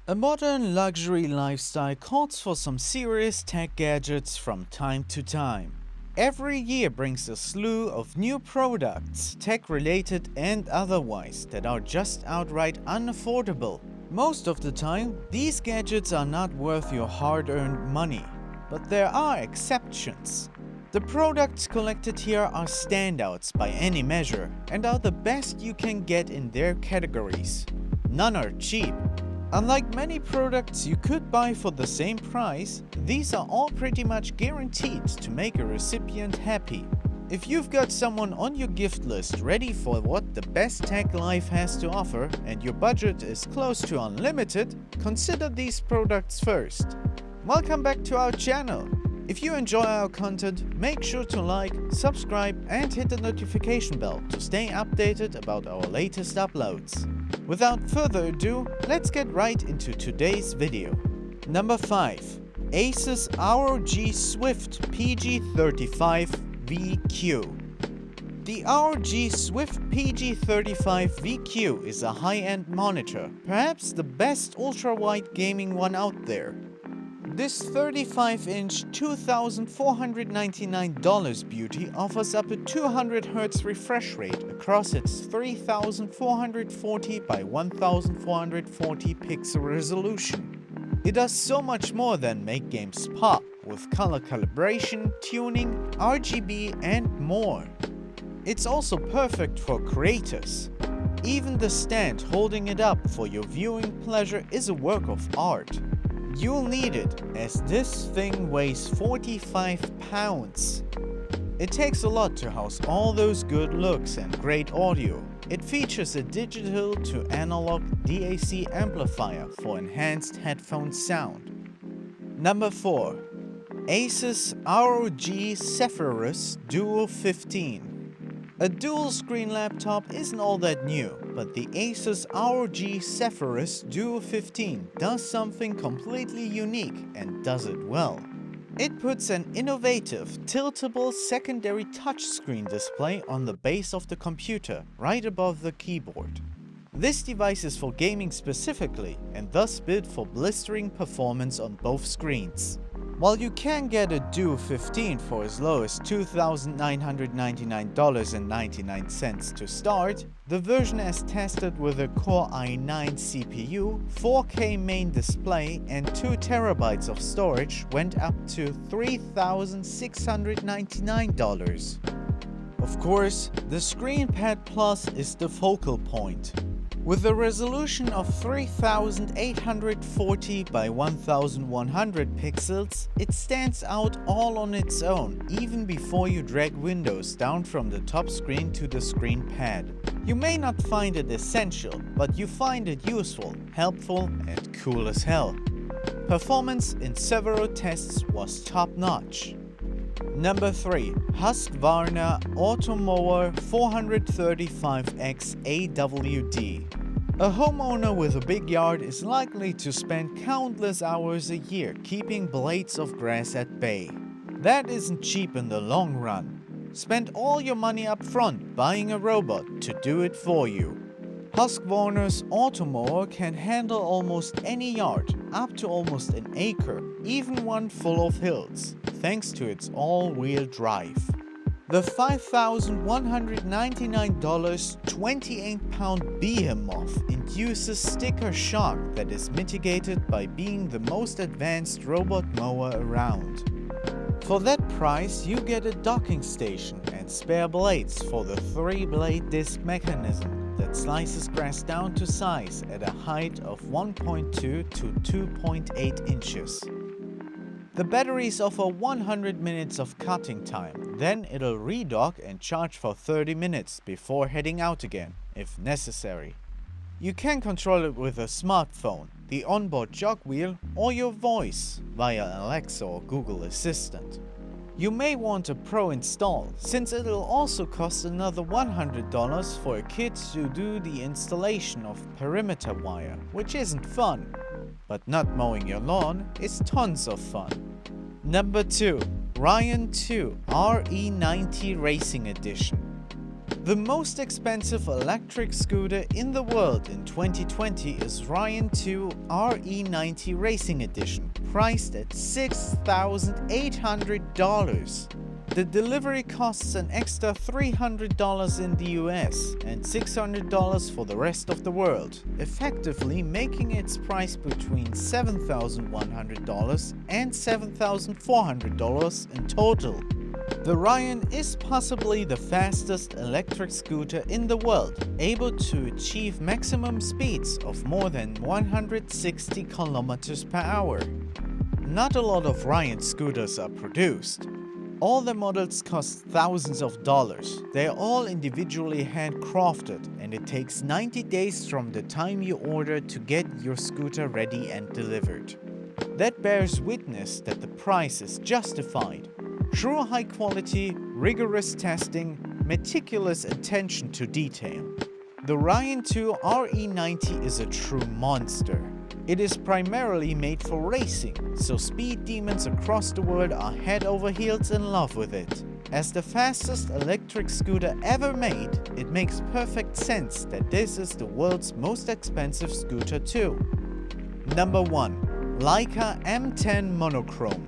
A modern luxury lifestyle calls for some serious tech gadgets from time to time. Every year brings a slew of new products, tech-related and otherwise, that are just outright unaffordable. Most of the time, these gadgets are not worth your hard-earned money, but there are exceptions. The products collected here are standouts by any measure and are the best you can get in their categories. None are cheap. Unlike many products you could buy for the same price, these are all pretty much guaranteed to make a recipient happy. If you've got someone on your gift list ready for what the best tech life has to offer and your budget is close to unlimited, consider these products first. Welcome back to our channel. If you enjoy our content, make sure to like, subscribe and hit the notification bell to stay updated about our latest uploads. Without further ado, let's get right into today's video. Number 5. Asus ROG Swift PG35 VQ. The ROG Swift PG35 VQ is a high-end monitor, perhaps the best ultra-wide gaming one out there. This 35-inch $2,499 beauty offers up a 200Hz refresh rate across its 3440 by 1440 pixel resolution. It does so much more than make games pop, with color calibration, tuning, RGB and more. It's also perfect for creators. Even the stand holding it up for your viewing pleasure is a work of art. You'll need it, as this thing weighs 45 pounds. It takes a lot to house all those good looks and great audio. It features a digital to analog DAC amplifier for enhanced headphone sound. Number 4. Asus ROG Zephyrus Duo 15. A dual-screen laptop isn't all that new, but the Asus ROG Zephyrus Duo 15 does something completely unique and does it well. It puts an innovative, tiltable secondary touchscreen display on the base of the computer, right above the keyboard. This device is for gaming specifically, and thus built for blistering performance on both screens. While you can get a Duo 15 for as low as $2,999.99 to start, the version as tested with a Core i9 CPU, 4K main display and 2TB of storage went up to $3,699. Of course, the ScreenPad Plus is the focal point. With a resolution of 3840 by 1100 pixels, it stands out all on its own, even before you drag Windows down from the top screen to the screen pad. You may not find it essential, but you find it useful, helpful and cool as hell. Performance in several tests was top-notch. Number 3. Husqvarna Automower 435X AWD. A homeowner with a big yard is likely to spend countless hours a year keeping blades of grass at bay. That isn't cheap in the long run. Spend all your money up front buying a robot to do it for you. Husqvarna's Automower can handle almost any yard, up to almost an acre, even one full of hills, thanks to its all-wheel drive. The $5,199 28-pound behemoth induces sticker shock that is mitigated by being the most advanced robot mower around. For that price, you get a docking station and spare blades for the 3-blade disc mechanism that slices grass down to size at a height of 1.2 to 2.8 inches. The batteries offer 100 minutes of cutting time, then it'll redock and charge for 30 minutes before heading out again, if necessary. You can control it with a smartphone, the onboard jog wheel, or your voice via Alexa or Google Assistant. You may want a Pro install, since it'll also cost another $100 for a kit to do the installation of perimeter wire, which isn't fun. But not mowing your lawn is tons of fun. Number 2. Ryan 2 RE90 Racing Edition. The most expensive electric scooter in the world in 2020 is Ryan 2 RE90 Racing Edition, priced at $6,800. The delivery costs an extra $300 in the US and $600 for the rest of the world, effectively making its price between $7,100 and $7,400 in total. The Ryan is possibly the fastest electric scooter in the world, able to achieve maximum speeds of more than 160 km per hour. Not a lot of Ryan scooters are produced. All the models cost thousands of dollars. They are all individually handcrafted, and it takes 90 days from the time you order to get your scooter ready and delivered. That bears witness that the price is justified. True high quality, rigorous testing, meticulous attention to detail. The Ryan 2 RE90 is a true monster. It is primarily made for racing, so speed demons across the world are head over heels in love with it. As the fastest electric scooter ever made, it makes perfect sense that this is the world's most expensive scooter too. Number 1. Leica M10 Monochrome.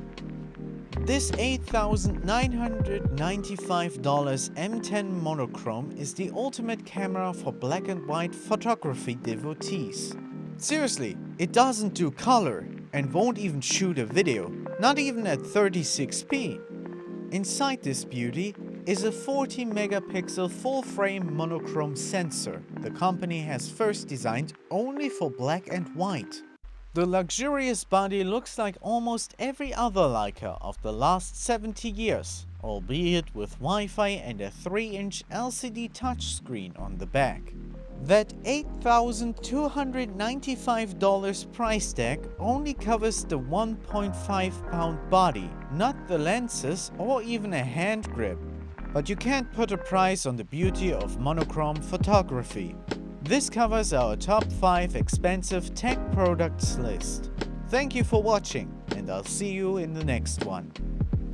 This $8,995 M10 Monochrome is the ultimate camera for black and white photography devotees. Seriously, it doesn't do color and won't even shoot a video, not even at 36p. Inside this beauty is a 40 megapixel full-frame monochrome sensor the company has first designed only for black and white. The luxurious body looks like almost every other Leica of the last 70 years, albeit with Wi-Fi and a 3-inch LCD touchscreen on the back. That $8,295 price tag only covers the 1.5-pound body, not the lenses or even a hand grip. But you can't put a price on the beauty of monochrome photography. This covers our top 5 expensive tech products list. Thank you for watching, and I'll see you in the next one.